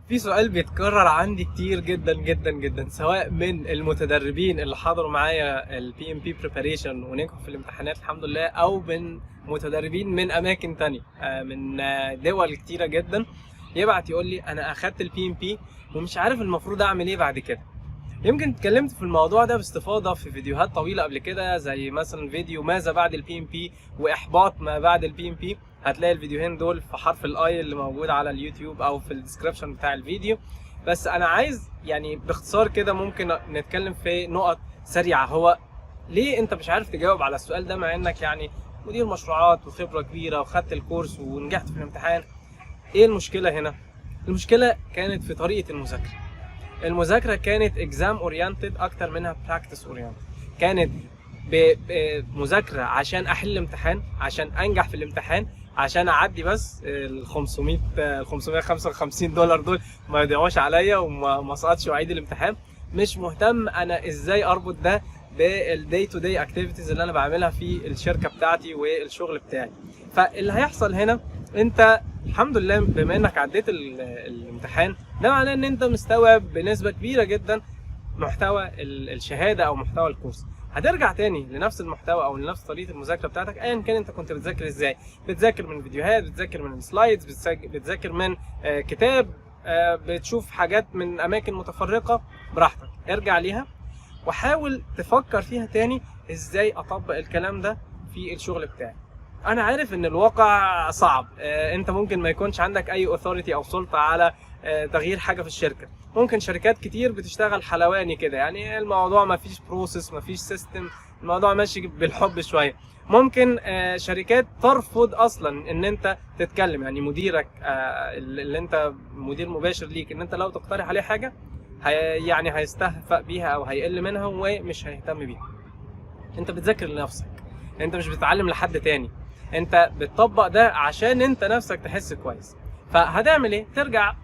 في سؤال بيتكرر عندي كتير جدا جدا جدا، سواء من المتدربين اللي حضروا معايا البي ام بي بريباريشن ونجحوا في الامتحانات الحمد لله، او من متدربين من اماكن تانية من دول كتيرة جدا. يبعت يقول لي انا اخدت البي ام بي ومش عارف المفروض اعمل ايه بعد كده. يمكن اتكلمت في الموضوع ده باستفاضة في فيديوهات طويلة قبل كده، زي مثلا فيديو ماذا بعد البي ام بي واحباط ما بعد البي ام بي. هتلاقي الفيديوهين دول في حرف الاي اللي موجود على اليوتيوب او في الديسكربشن بتاع الفيديو. بس انا عايز يعني باختصار كده ممكن نتكلم في نقط سريعة. هو ليه انت مش عارف تجاوب على السؤال ده مع انك يعني مدير مشروعات وخبرة كبيرة وخدت الكورس ونجحت في الامتحان؟ ايه المشكلة هنا؟ المشكلة كانت في طريقة المذاكرة. المذاكرة كانت اكزام اورينتد اكتر منها براكتس اورينتد. كانت بمذاكرة عشان احل الامتحان، عشان انجح في الامتحان، عشان اعدي بس ال 555 دولار دول ما يضيعوش عليا وما اسقطش واعيد الامتحان. مش مهتم انا ازاي اربط ده بالدي تو دي اكتيفيتيز اللي انا بعملها في الشركة بتاعتي والشغل بتاعي. فاللي هيحصل هنا، انت الحمد لله بما انك عديت الامتحان، ده معناه ان انت مستوعب بنسبة كبيرة جدا محتوى الشهادة او محتوى الكورس. هترجع تاني لنفس المحتوى او لنفس طريقة المذاكرة بتاعتك ايا كان انت كنت بتذاكر ازاي. بتذاكر من فيديوهات، بتذاكر من سلايدز، بتذاكر من كتاب، بتشوف حاجات من اماكن متفرقة، براحتك ارجع ليها وحاول تفكر فيها تاني ازاي اطبق الكلام ده في الشغل بتاعي. انا عارف ان الواقع صعب، انت ممكن ما يكونش عندك اي اوثوريتي او سلطة على تغيير حاجة في الشركة. ممكن شركات كتير بتشتغل حلواني كده، يعني الموضوع ما فيش بروسيس، ما فيش سيستم، الموضوع ماشي بالحب شوية. ممكن شركات ترفض اصلا ان انت تتكلم، يعني مديرك اللي انت مدير مباشر ليك، ان انت لو تقترح عليه حاجة يعني هيستهفأ بيها او هيقل منها ومش هيهتم بيها. انت بتذاكر لنفسك، انت مش بتتعلم لحد تاني، انت بتطبق ده عشان انت نفسك تحس كويس. فهتعمل ايه؟ ترجع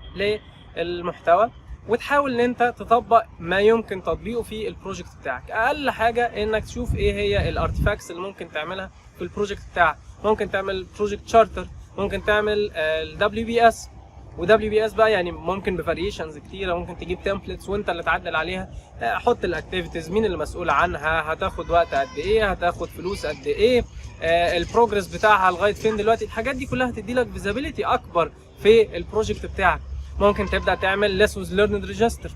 للمحتوى وتحاول ان انت تطبق ما يمكن تطبيقه في البروجكت بتاعك. اقل حاجه انك تشوف ايه هي الارتفاكتس اللي ممكن تعملها في البروجكت بتاعك. ممكن تعمل بروجكت شارتر، ممكن تعمل الدبليو بي اس. ودبليو بي اس بقى يعني ممكن بفاريشنز كتيره، ممكن تجيب تمبلتس وانت اللي تعدل عليها. حط الاكتيفيتيز، مين المسؤول عنها، هتاخد وقت قد ايه، هتاخد فلوس قد ايه، البروجرس بتاعها لغايه فين دلوقتي. الحاجات دي كلها هتدي لك فيزابيليتي اكبر في البروجكت بتاعك. ممكن تبدا تعمل ليسونز ليرند ريجستر،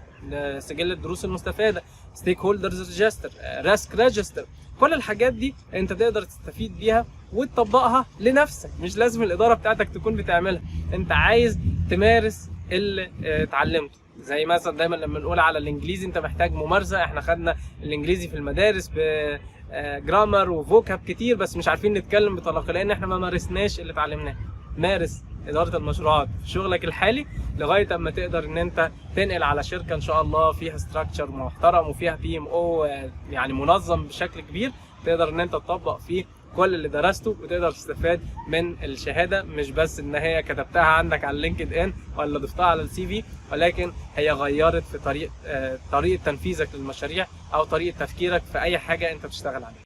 سجل الدروس المستفاده، ستيك هولدرز ريجستر، ريسك ريجستر. كل الحاجات دي انت تقدر تستفيد بيها وتطبقها لنفسك. مش لازم الاداره بتاعتك تكون بتعملها، انت عايز تمارس اللي اتعلمته. زي مثلا دايما لما نقول على الانجليزي انت محتاج ممارسه. احنا خدنا الانجليزي في المدارس بجرامر وفوكاب كتير، بس مش عارفين نتكلم بطلاقه لان احنا ما مارسناش اللي اتعلمناه. مارس اداره المشروعات في شغلك الحالي لغايه اما تقدر ان انت تنقل على شركه ان شاء الله فيها ستراكشر محترم وفيها بي ام او يعني منظم بشكل كبير، تقدر ان انت تطبق فيه كل اللي درسته وتقدر تستفاد من الشهاده. مش بس ان هي كتبتها عندك على اللينكد ان ولا ضفتها على السي في، ولكن هي غيرت في طريقه تنفيذك للمشاريع او طريقه تفكيرك في اي حاجه انت بتشتغل عليها.